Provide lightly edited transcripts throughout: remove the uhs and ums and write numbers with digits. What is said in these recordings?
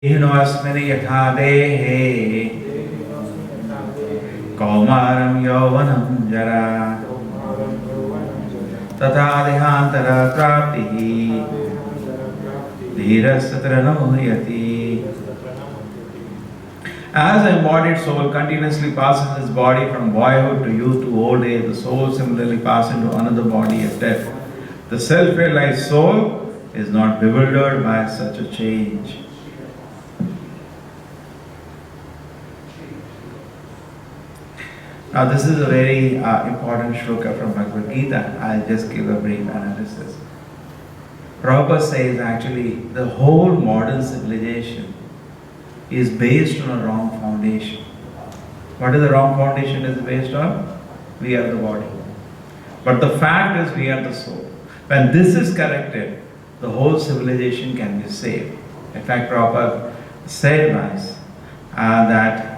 Hinasmini yatha dehe kaumaram yauvanam jara tatha dehantara praptihi dhirasatra namuhyati. As the embodied soul continuously passes its body from boyhood to youth to old age, the soul similarly passes into another body at death. The self-realized soul is not bewildered by such a change. Now this is a very important shloka from Bhagavad Gita. I'll just give a brief analysis. Prabhupada says actually the whole modern civilization is based on a wrong foundation. What is the wrong foundation is based on? We are the body. But the fact is we are the soul. When this is corrected, the whole civilization can be saved. In fact, Prabhupada said once that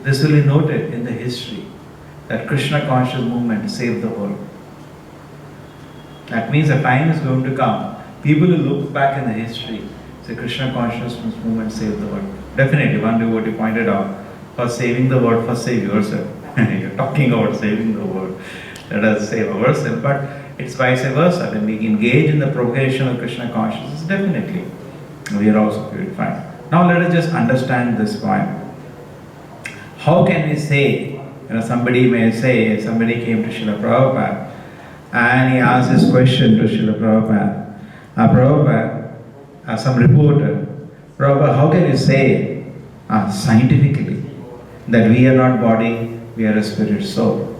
this will be noted in the history that Krishna conscious movement saved the world. That means a time is going to come. People will look back in the history, say Krishna consciousness movement saved the world. Definitely, one devotee pointed out, for saving the world, first save yourself. You're talking about saving the world. Let us save ourselves, but it's vice versa. When we engage in the propagation of Krishna consciousness, definitely we are also purified. Now let us just understand this point. How can we say, somebody may say, somebody came to Srila Prabhupada and he asked this question to Srila Prabhupada. Prabhupada, some reporter, Prabhupada, how can you say scientifically that we are not body, we are a spirit soul?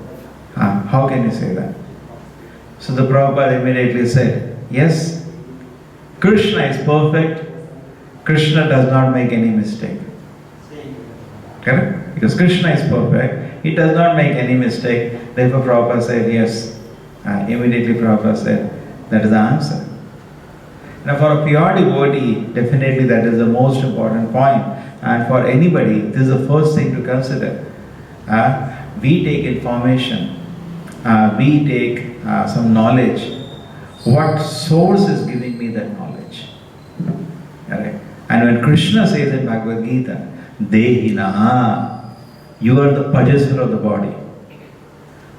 How can you say that? So the Prabhupada immediately said, yes, Krishna is perfect, Krishna does not make any mistake. Correct? Because Krishna is perfect, he does not make any mistake. Therefore Prabhupada said yes. Immediately Prabhupada said, that is the answer. Now for a pure devotee, definitely that is the most important point. And for anybody, this is the first thing to consider. We take information, we take some knowledge. What source is giving me that knowledge? Correct? And when Krishna says in Bhagavad Gita, Dehinaha, you are the possessor of the body.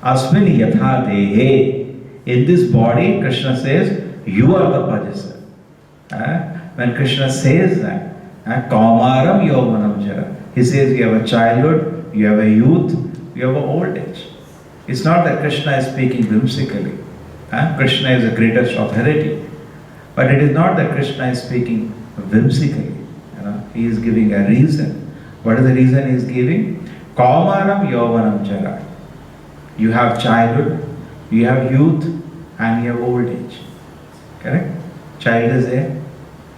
Asmini yatha dehe, in this body, Krishna says, you are the possessor. When Krishna says that, Kaumaram yauvanam jara, he says you have a childhood, you have a youth, you have an old age. It's not that Krishna is speaking whimsically. Krishna is the greatest authority. But it is not that Krishna is speaking whimsically. He is giving a reason. What is the reason he is giving? Kaumaram yauvanam jara. You have childhood, you have youth, and you have old age. Correct? Child is there,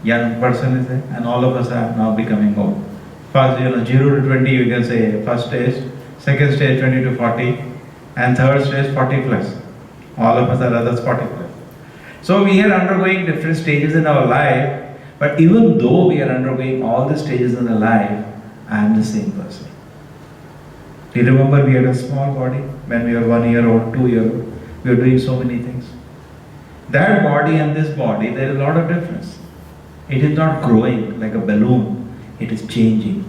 young person is there, and all of us are now becoming old. First, 0 to 20, you can say first stage, second stage 20 to 40, and third stage 40 plus. All of us are others 40 plus. So we are undergoing different stages in our life, but even though we are undergoing all the stages in our life, I am the same person. Do you remember we had a small body when we were 1 year old, 2 year old? We were doing so many things. That body and this body, there is a lot of difference. It is not growing like a balloon. It is changing.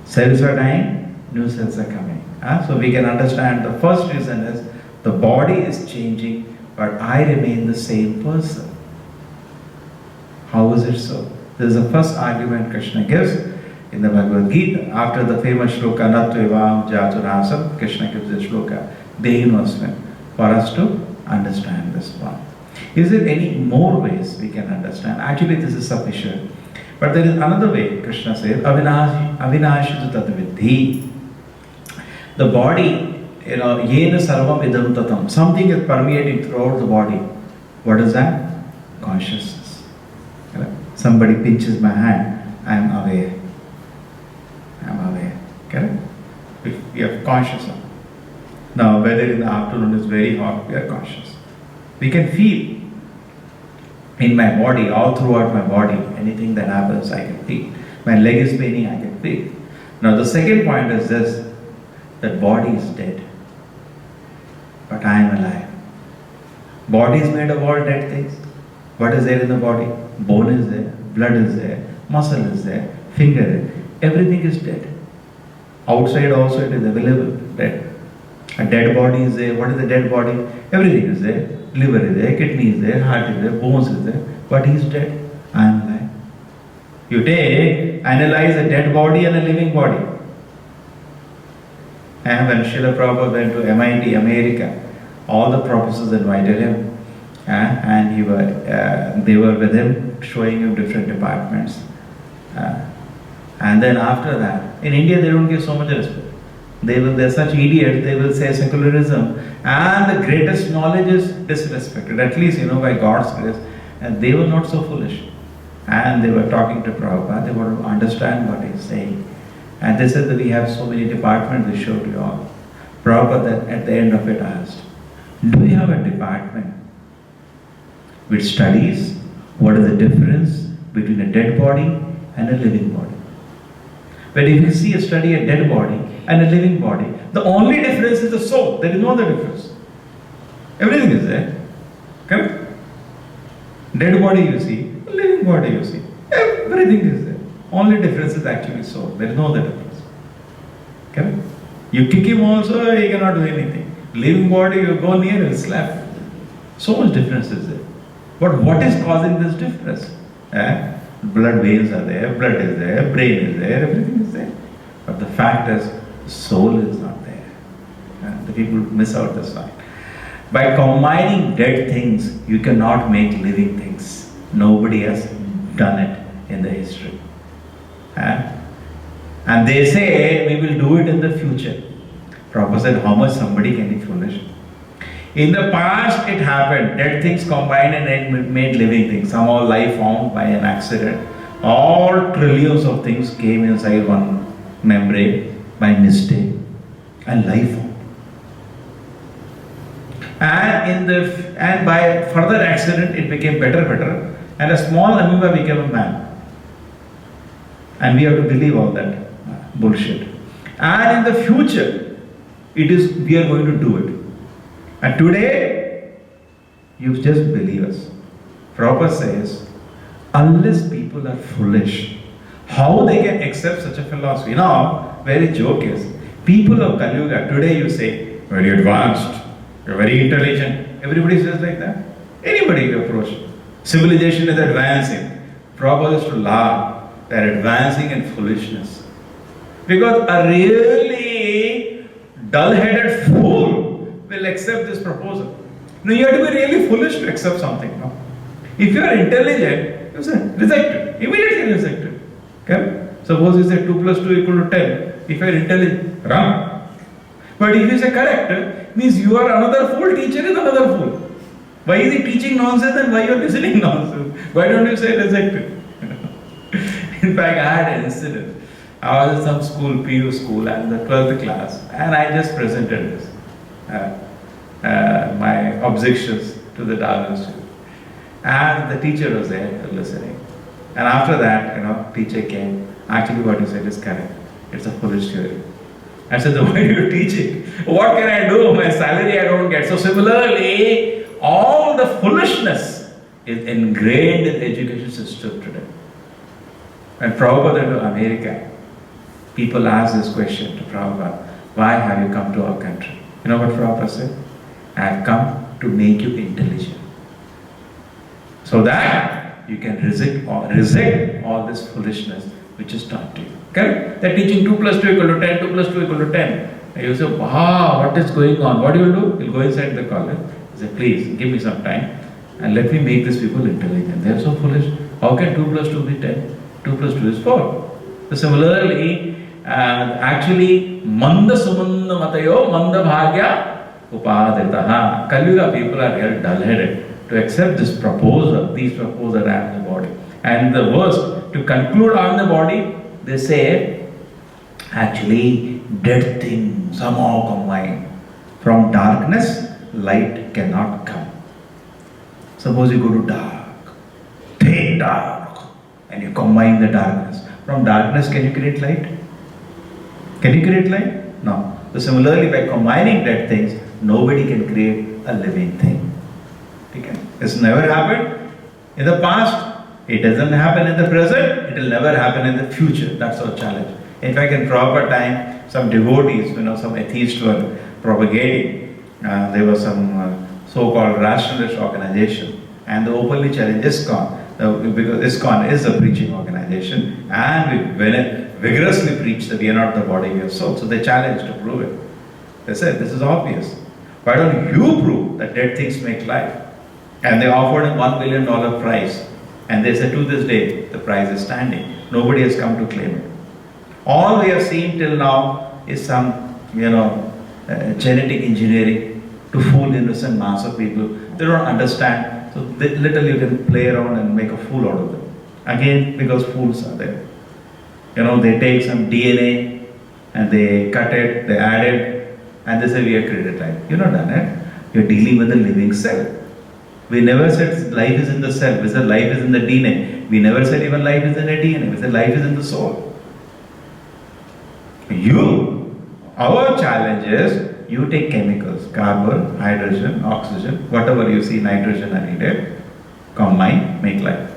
Cells are dying, new cells are coming. So we can understand the first reason is the body is changing, but I remain the same person. How is it so? This is the first argument Krishna gives in the Bhagavad Gita. After the famous shloka, Natvevam Jatunasam, Krishna gives the shloka, Dehinosman, for us to understand this one. Is there any more ways we can understand? Actually, this is sufficient. But there is another way, Krishna says, Avinashitu tadvidhi. The body, yena sarvam idam tatam. Something is permeating throughout the body. What is that? Consciousness. Somebody pinches my hand, I am aware. I am aware. Correct? We are conscious of it. Now, whether in the afternoon is very hot, we are conscious. We can feel in my body, all throughout my body, anything that happens, I can feel. My leg is paining, I can feel. Now, the second point is this, that body is dead, but I am alive. Body is made of all dead things. What is there in the body? Bone is there, blood is there, muscle is there, finger, everything is dead. Outside also it is available, dead. A dead body is there. What is the dead body? Everything is there. Liver is there, kidney is there, heart is there, bones is there. But he is dead. I am alive. You analyze a dead body and a living body. And when Srila Prabhupada went to MIT, America, all the professors invited him. And they were with him, showing him different departments. And then after that, in India they don't give so much respect. They're such idiots, they will say secularism, and the greatest knowledge is disrespected, at least by God's grace. And they were not so foolish. And they were talking to Prabhupada, they want to understand what he's saying. And they said that we have so many departments, we showed you all. Prabhupada at the end of it asked, do you have a department which studies what is the difference between a dead body and a living body? But if you see a study a dead body and a living body, the only difference is the soul. There is no other difference. Everything is there. Correct? Dead body you see, living body you see. Everything is there. Only difference is actually soul. There is no other difference. Correct? You kick him also, he cannot do anything. Living body, you go near, he'll slap. So much difference is there. But what is causing this difference? Blood veins are there, blood is there, brain is there, everything is there. But the fact is, soul is not there. The people miss out this fact. By combining dead things, you cannot make living things. Nobody has done it in the history. And they say, we will do it in the future. Prabhupada said, how much somebody can be foolish? In the past, it happened. Dead things combined and made living things. Somehow life formed by an accident. All trillions of things came inside one membrane by mistake. And life formed. And by further accident, it became better. And a small amoeba became a man. And we have to believe all that bullshit. And in the future, we are going to do it. And today, you just believe us. Prabhupada says, unless people are foolish, how they can accept such a philosophy? Now, very joke is, people of Kali Yuga, today you say, very advanced, you're very intelligent. Everybody says like that. Anybody you approach. Civilization is advancing. Prabhupada is to laugh. They're advancing in foolishness. Because a really dull-headed fool will accept this proposal. No, you have to be really foolish to accept something. No? If you are intelligent, you say, reject it. Immediately reject it. Okay? Suppose you say 2 plus 2 equal to 10. If you are intelligent, wrong. But if you say correct, means you are another fool, teacher is another fool. Why is he teaching nonsense and why you are listening nonsense? Why don't you say reject it? In fact, I had an incident. I was in some school, PU school, and the 12th class, and I just presented this. My objections to the Darwin student. And the teacher was there listening. And after that, teacher came. Actually, what you said is correct. It's a foolish theory. I said, why are you teaching? What can I do? My salary I don't get. So similarly, all the foolishness is ingrained in the education system today. When Prabhupada went to America, people asked this question to Prabhupada, why have you come to our country? You know what Prabhupada said? I have come to make you intelligent. So that you can reject all this foolishness which is taught to you. Correct? They're teaching 2 plus 2 equal to 10, 2 plus 2 equal to 10. And you say, wow, what is going on? What do you do? You'll go inside the college. You say, please, give me some time and let me make these people intelligent. They're so foolish. How can 2 plus 2 be 10? 2 plus 2 is 4. So similarly, actually, manda sumanda matayo manda bhagya upadritaha. Kali Yuga people are really dull-headed to accept this proposal, these proposals are in the body. And the worst, to conclude on the body, they say, actually, dead things somehow combine. From darkness, light cannot come. Suppose you go to dark, thick dark, and you combine the darkness. From darkness, can you create light? Can you create light? No. So similarly, by combining dead things, nobody can create a living thing. Okay? It's never happened. In the past, It doesn't happen in the present, it will never happen in the future. That's our challenge. In fact, in proper time, some devotees, some atheists were propagating. There was some so-called rationalist organization, and they openly challenged ISKCON, because ISKCON is a preaching organization, and we vigorously preach that we are not the body, we are soul. So they challenged to prove it. They said, this is obvious. Why don't you prove that dead things make life? And they offered him $1 million prize. And they said, to this day, the prize is standing. Nobody has come to claim it. All we have seen till now is some, genetic engineering to fool innocent mass of people. They don't understand. So little you can play around and make a fool out of them. Again, because fools are there. They take some DNA and they cut it, they add it, and they say we have created life. You're not done it. You're dealing with a living cell. We never said life is in the cell. We said life is in the DNA. We never said even life is in the DNA. We said life is in the soul. Our challenge is, you take chemicals, carbon, hydrogen, oxygen, whatever you see, nitrogen are needed, combine, make life.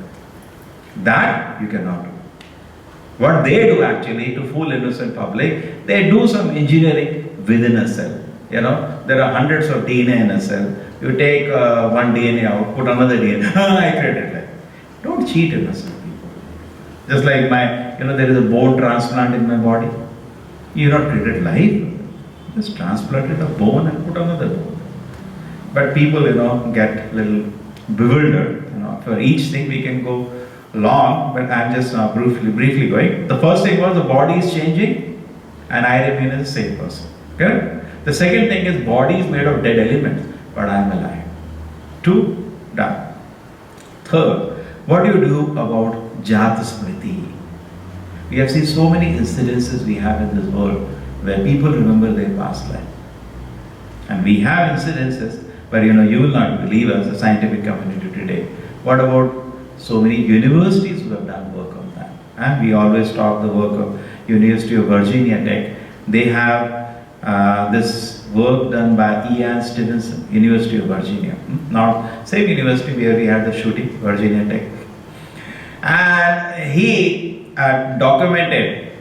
That you cannot do. What they do actually to fool innocent public, they do some engineering within a cell. There are hundreds of DNA in a cell. You take one DNA out, put another DNA. I created life. Don't cheat innocent people. Just like there is a bone transplant in my body. You not created life. Just transplanted a bone and put another bone. But people, get a little bewildered. For each thing we can go long, but I'm just briefly going. The first thing was the body is changing and I remain the same person. Okay? The second thing is body is made of dead elements, but I am alive. 2, done. Third, what do you do about Jata Smriti? We have seen so many incidences we have in this world where people remember their past life. And we have incidences where you will not believe us, the scientific community today. What about so many universities who have done work on that? And we always talk the work of University of Virginia Tech. They have this work done by Ian Stevenson, University of Virginia. Now, same university where we had the shooting, Virginia Tech. And he documented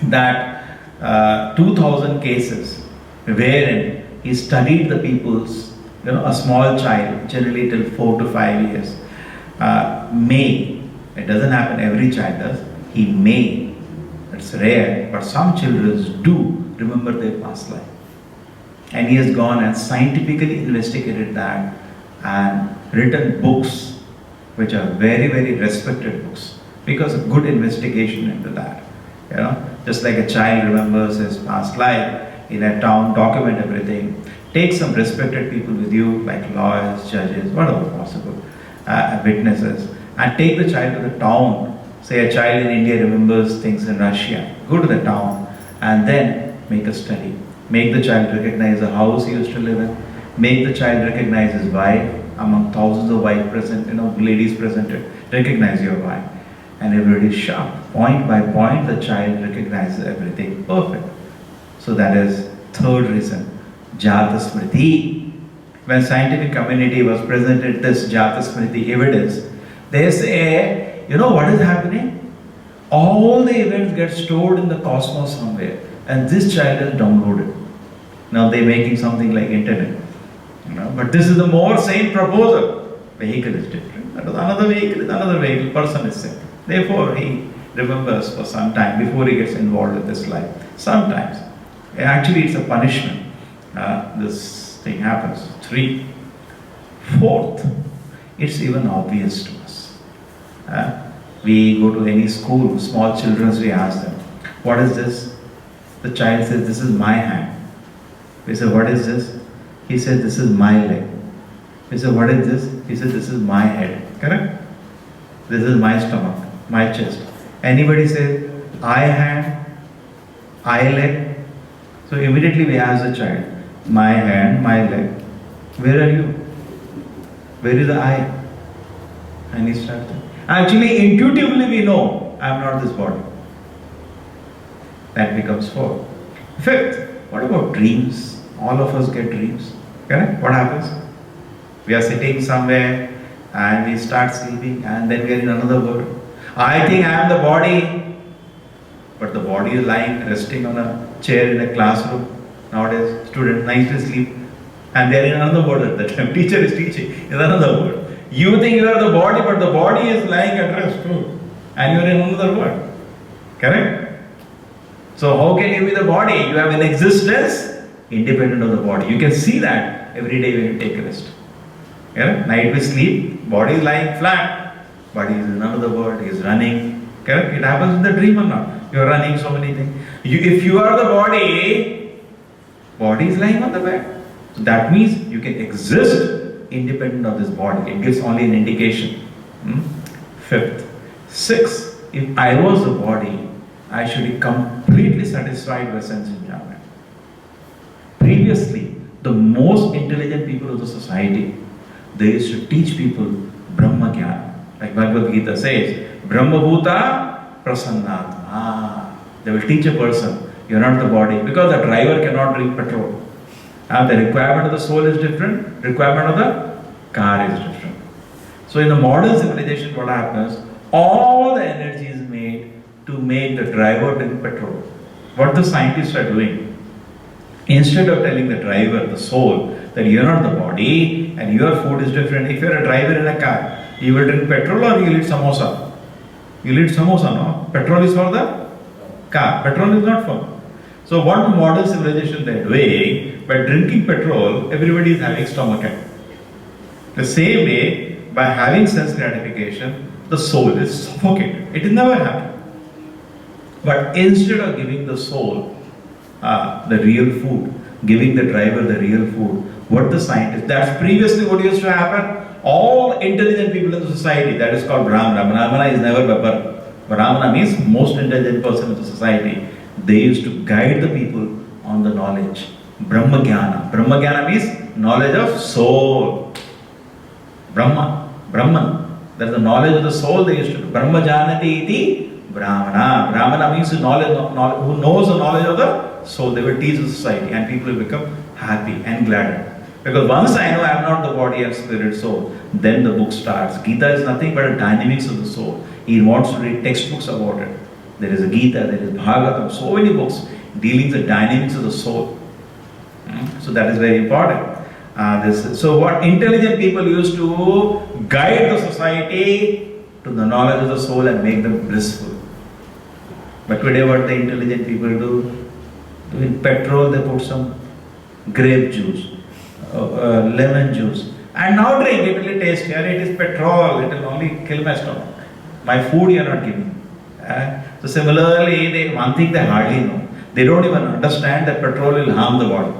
that 2,000 cases wherein he studied the people's, a small child, generally till 4 to 5 years, it doesn't happen every child does, he may, it's rare, but some children do remember their past life. And he has gone and scientifically investigated that and written books which are very, very respected books because of good investigation into that. Just like a child remembers his past life in a town, document everything. Take some respected people with you, like lawyers, judges, whatever possible, witnesses, and take the child to the town. Say a child in India remembers things in Russia. Go to the town and then make a study. Make the child recognize the house he used to live in. Make the child recognize his wife among thousands of wives present, ladies presented. Recognize your wife. And everybody is shocked. Point by point, the child recognizes everything perfect. So that is third reason, Jata Smriti. When scientific community was presented this Jata Smriti evidence, they say, what is happening? All the events get stored in the cosmos somewhere, and this child is downloaded. Now they're making something like internet. But this is the more sane proposal. Vehicle is different. That is another vehicle is another vehicle. Person is same. Therefore, he remembers for some time before he gets involved with this life. Sometimes. Actually, it's a punishment. This thing happens. 3. Fourth, it's even obvious to us. We go to any school, small children, we ask them, what is this? The child says, this is my hand. We say, what is this? He said, this is my leg. We say, what is this? He said, this is my head. Correct? This is my stomach, my chest. Anybody says, I hand, I leg? So immediately we ask the child, my hand, my leg. Where are you? Where is the I? And he starts. Actually, intuitively we know, I am not this body. That becomes 4. 5th, what about dreams? All of us get dreams. Correct? What happens? We are sitting somewhere and we start sleeping, and then we are in another world. I think I am the body, but the body is lying, resting on a chair in a classroom. Nowadays, students nicely sleep, and they are in another world at that time. Teacher is teaching in another world. You think you are the body, but the body is lying at rest too, and you are in another world. Correct? So how can you be the body? You have an existence independent of the body. You can see that every day when you take a rest. Yeah? Night we sleep, body is lying flat, body is in another world, he is running. Correct? It happens in the dream or not? You are running so many things. If you are the body is lying on the bed. So that means you can exist independent of this body. It gives only an indication. Fifth. Sixth, if I was the body, I should be completely satisfied with sense enjoyment. Previously, the most intelligent people of the society, they used to teach people Brahma Jnana. Like Bhagavad Gita says, Brahma Bhuta Prasannatma. They will teach a person, you are not the body, because the driver cannot drink petrol. And the requirement of the soul is different, requirement of the car is different. So in the modern civilization, what happens? All the energy is made to make the driver drink petrol. What the scientists are doing, instead of telling the driver, the soul, that you are not the body and your food is different. If you are a driver in a car, you will drink petrol or you will eat samosa. You will eat samosa, no? Petrol is for the car. Petrol is not for. So what the modern civilization they are doing, by drinking petrol, everybody is having stomachache. The same way, by having sense gratification, the soul is suffocated. It will never happen. But instead of giving the soul the real food, giving the driver the real food, what the scientists, that's previously what used to happen. All intelligent people in the society, that is called Brahmana. Brahmana is never Babar. Brahmana means most intelligent person in the society. They used to guide the people on the knowledge. Brahma Jnana. Brahma Jnana means knowledge of soul. Brahman. That is the knowledge of the soul they used to do. Brahma Jnanati iti Brahmana. Brahmana means who knows the knowledge of the soul. They will teach the society and people will become happy and glad. Because once I know I am not the body and spirit soul, then the book starts. Gita is nothing but a dynamics of the soul. He wants to read textbooks about it. There is a Gita, there is Bhagavatam, so many books dealing with the dynamics of the soul. So that is very important. So what intelligent people used to guide the society to the knowledge of the soul and make them blissful. But today what the intelligent people do? In petrol they put some grape juice, lemon juice. And now drink, it will taste here, it is petrol, it will only kill my stomach. My food you are not giving. So similarly, one thing they hardly know. They don't even understand that petrol will harm the body.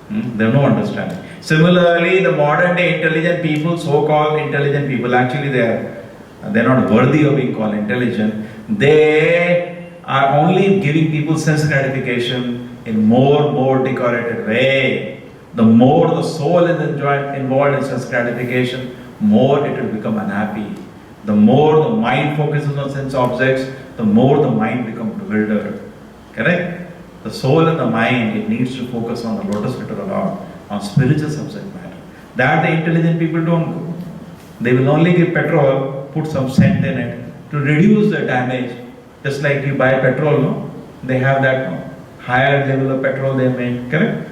They have no understanding. Similarly, the modern day intelligent people, so-called intelligent people, actually they're not worthy of being called intelligent. They are only giving people sense gratification in more decorated way. The more the soul is involved in sense gratification, more it will become unhappy. The more the mind focuses on sense objects, the more the mind becomes bewildered. Correct? The soul and the mind, it needs to focus on the lotus feet of the Lord, on spiritual subject matter. That the intelligent people don't go. They will only give petrol, put some scent in it to reduce the damage. Just like you buy petrol, no? They have that higher level of petrol they made. Correct?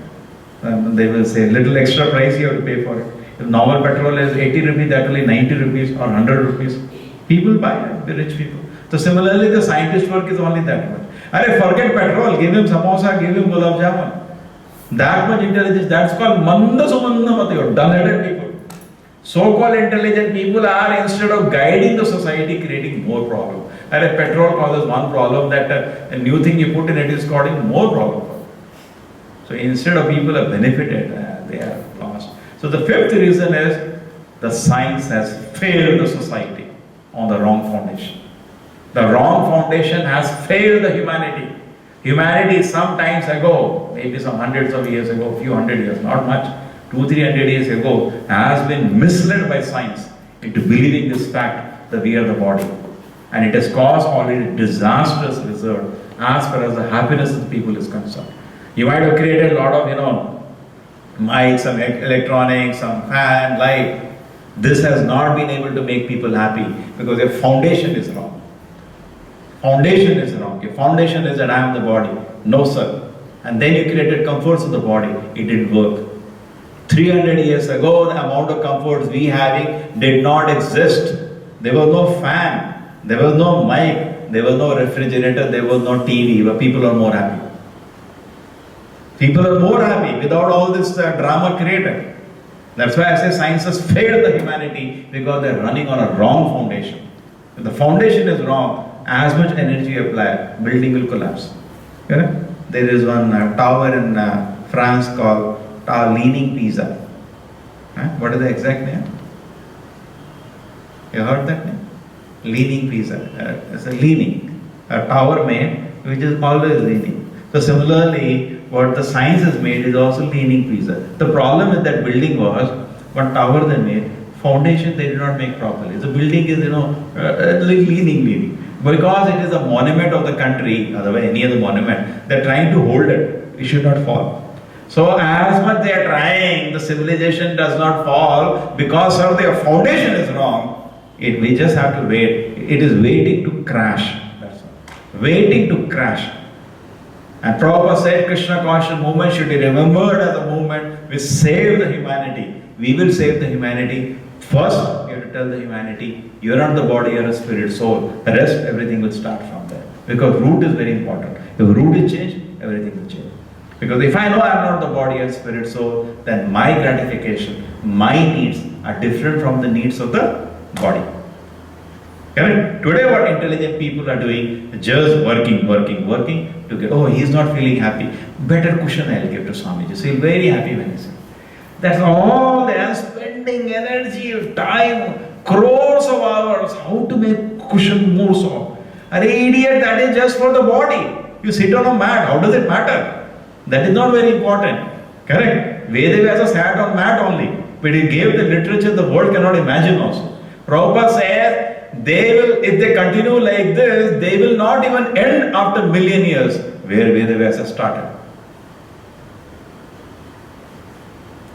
They will say little extra price you have to pay for it. If normal petrol is 80 rupees, that will be 90 rupees or 100 rupees. People buy it, the rich people. So similarly, the scientist work is only that much. Forget petrol, give him samosa, give him gulab jamun. That much intelligence, that's called manda sumanda matayo, dull-headed people. So-called intelligent people are, instead of guiding the society, creating more problems. Petrol causes one problem, that a new thing you put in it is causing more problem. So instead of people are benefited, they are lost. So the fifth reason is the science has failed the society on the wrong foundation. The wrong foundation has failed the humanity. Humanity sometimes ago, maybe some hundreds of years ago, few hundred years, not much, 200-300 years ago, has been misled by science into believing this fact that we are the body. And it has caused already disastrous result as far as the happiness of the people is concerned. You might have created a lot of, mics, some electronics, some fan, light. This has not been able to make people happy because your foundation is wrong. Foundation is wrong. Your foundation is that I am the body. No, sir. And then you created comforts of the body. It didn't work. 300 years ago, the amount of comforts we having did not exist. There was no fan. There was no mic. There was no refrigerator. There was no TV. But people are more happy. People are more happy without all this drama created. That's why I say science has failed the humanity because they're running on a wrong foundation. If the foundation is wrong, as much energy you apply, building will collapse. Correct? There is one tower in France called Leaning Pisa. What is the exact name? You heard that name? Leaning Pisa. It's a leaning. A tower made which is always leaning. So similarly, what the science has made is also leaning Pisa. The problem with that building was, one tower they made, foundation they did not make properly. The building is, leaning. Because it is a monument of the country, otherwise any other monument, they are trying to hold it. It should not fall. So as much they are trying, the civilization does not fall because of their foundation is wrong. We just have to wait. It is waiting to crash. That's all. Waiting to crash. And Prabhupada said Krishna conscious movement should be remembered as a movement which saved the humanity. We will save the humanity. First, you have to tell the humanity, you are not the body, you are a spirit, soul. The rest, everything will start from there. Because root is very important. If root is changed, everything will change. Because if I know I am not the body and spirit, soul, then my gratification, my needs are different from the needs of the body. Correct? Today what intelligent people are doing, just working to get, he is not feeling happy. Better cushion I will give to Swamiji. So he will be very happy when he says. That's all they are spending energy, time, crores of hours, how to make cushion more soft. Are idiot, that is just for the body. You sit on a mat, how does it matter? That is not very important. Correct? Vedavyasa sat on mat only. But he gave the literature the world cannot imagine also. Prabhupada says, they will, if they continue like this, they will not even end after million years where Vedavyasa started.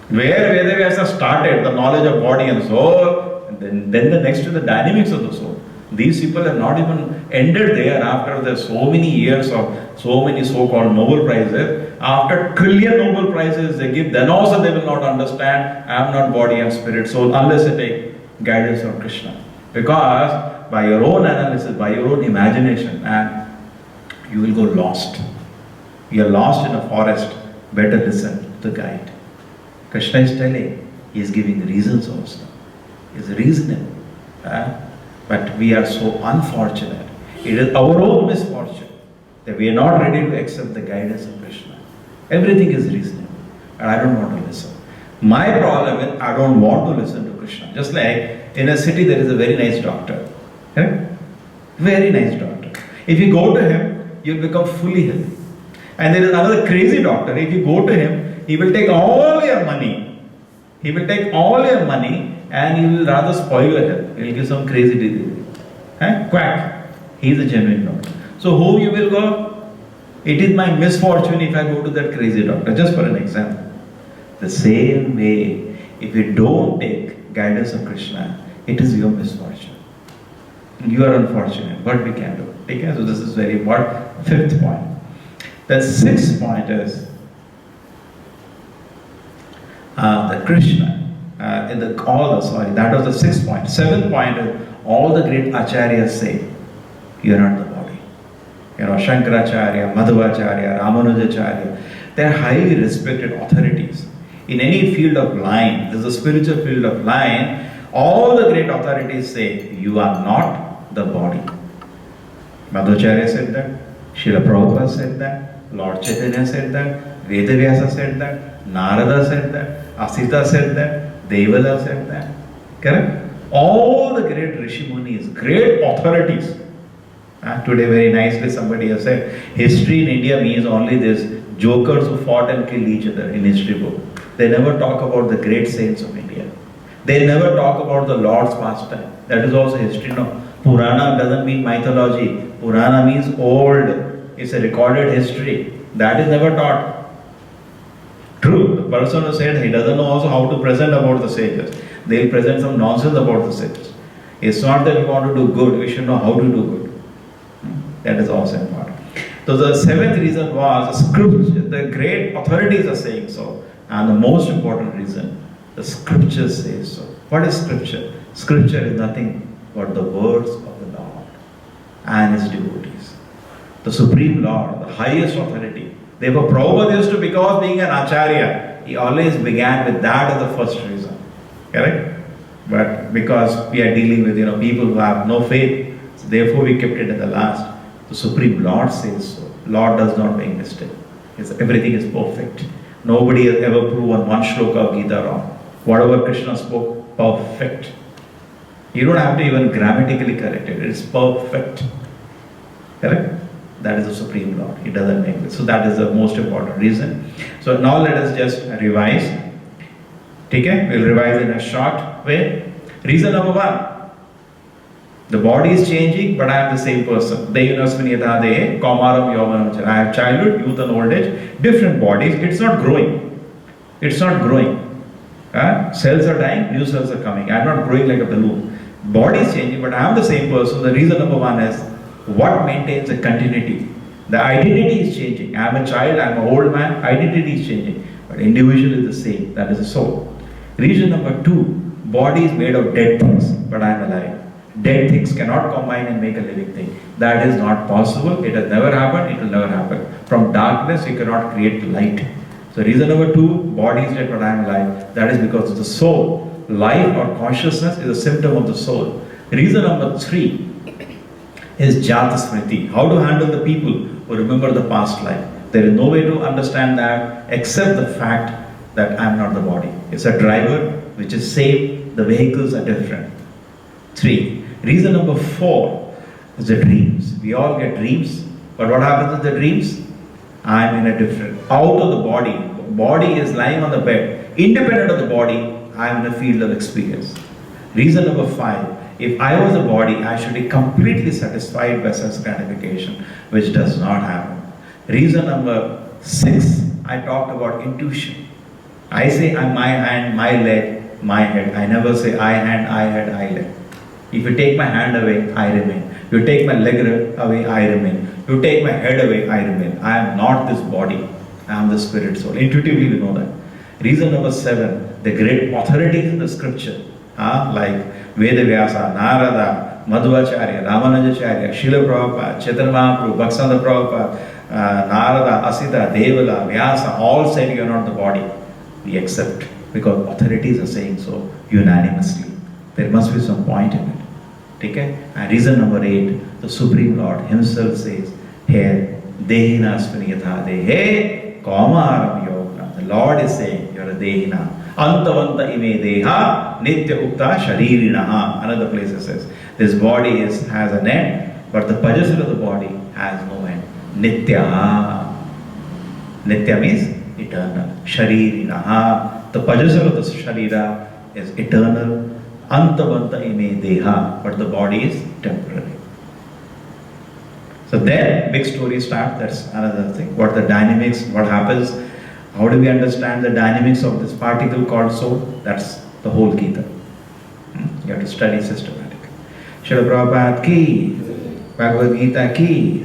Where Vedavyasa started, the knowledge of body and soul, and then the next to the dynamics of the soul. These people have not even ended there after the so many years of so many so-called Nobel Prizes. After trillion Nobel Prizes they give, then also they will not understand, I am not body and spirit, soul, unless they take guidance from Krishna. Because by your own analysis, by your own imagination, and you will go lost. You are lost in a forest, better listen to the guide. Krishna is telling, he is giving reasons also. He is reasonable. But we are so unfortunate. It is our own misfortune that we are not ready to accept the guidance of Krishna. Everything is reasonable. And I don't want to listen. My problem is I don't want to listen to Krishna. Just like in a city there is a very nice doctor. Very nice doctor. If you go to him, you will become fully healthy. And there is another crazy doctor. If you go to him, he will take all your money. He will take all your money and he will rather spoil your health. He will give some crazy disease. Quack. He is a genuine doctor. So whom you will go? It is my misfortune if I go to that crazy doctor. Just for an example. The same way, if you don't take guidance of Krishna, it is your misfortune. You are unfortunate. What we can do? Okay? So this is very important. Fifth point. The sixth point is that Krishna, that was the sixth point. Seventh point is all the great acharyas say, you are not the body. Shankaracharya, Madhvacharya, Ramanujacharya, they are highly respected authorities. In any field of line, there is a spiritual field of line, all the great authorities say, you are not the body. Madhvacharya said that, Srila Prabhupada said that, Lord Chaitanya said that, Vedavyasa said that, Narada said that, Asita said that, Devala said that. Correct? All the great Rishi Munis, great authorities. Today very nicely somebody has said, history in India means only this jokers who fought and killed each other in history book. They never talk about the great saints of India. They never talk about the Lord's pastime. That is also history. No, Purana doesn't mean mythology. Purana means old. It's a recorded history. That is never taught. True, the person who said he doesn't know also how to present about the sages. they'll present some nonsense about the sage. It's not that we want to do good, we should know how to do good. That is also important. So the seventh reason was the scripture, the great authorities are saying so. And the most important reason, the scripture says so. What is scripture? Scripture is nothing but the words of the Lord and his devotees. The Supreme Lord, the highest authority. Therefore, Prabhupada used to, because being an Acharya, he always began with that as the first reason. Correct? But because we are dealing with people who have no faith, so therefore we kept it at the last. The Supreme Lord says so. Lord does not make mistake. Everything is perfect. Nobody has ever proven one shloka of Gita wrong. Whatever Krishna spoke, perfect. You don't have to even grammatically correct it. It is perfect. Correct? That is the Supreme Lord. He doesn't make it. So that is the most important reason. So now let us just revise. Okay? We'll revise in a short way. Reason number one. The body is changing, but I am the same person. I have childhood, youth and old age. Different bodies. It's not growing. It's not growing. Cells are dying, new cells are coming. I am not growing like a balloon. Body is changing, but I am the same person. The reason number one is what maintains the continuity. The identity is changing. I am a child, I am an old man, identity is changing. But individual is the same. That is the soul. Reason number two, body is made of dead things, but I am alive. Dead things cannot combine and make a living thing. That is not possible. It has never happened. It will never happen. From darkness, you cannot create light. So reason number two, body is dead, but I am alive. That is because of the soul. Life or consciousness is a symptom of the soul. Reason number three is Jata Smriti. How to handle the people who remember the past life. There is no way to understand that except the fact that I am not the body. It's a driver which is same. The vehicles are different. Three. Reason number four is the dreams. We all get dreams, but what happens with the dreams? I am in a different, out of the body. Body is lying on the bed. Independent of the body, I am in a field of experience. Reason number five, if I was a body, I should be completely satisfied by sense gratification, which does not happen. Reason number six, I talked about intuition. I say I'm my hand, my leg, my head. I never say I hand, I head, I leg. If you take my hand away, I remain. You take my leg away, I remain. You take my head away, I remain. I am not this body. I am the spirit soul. Intuitively we know that. Reason number seven, the great authorities in the scripture, like Veda Vyasa, Narada, Madhvacharya, Ramanujacharya, Srila Prabhupada, Chaitanya Mahaprabhu, Bhaktivinoda Prabhupada, Narada, Asita, Devala, Vyasa, all said you are not the body. We accept because authorities are saying so unanimously. There must be some point in it. Okay? And reason number eight, the Supreme Lord himself says, here, Dehina Asminiyatha Dehe, Kaumaram Yoga. The Lord is saying, you are a Dehina. Antavanta ime Deha, Nitya Ukta Sharirinaha. Another place it says, this body has an end, but the possessor of the body has no end. Nitya. Nitya means eternal. Sharirinaha. The possessor of the Sharira is eternal. Antavanta ime Deha, but the body is temporary. So then, big story starts. That's another thing. What the dynamics, what happens, how do we understand the dynamics of this particle called soul? That's the whole Gita. You have to study systematically. Srila Prabhupada ki, Bhagavad Gita ki.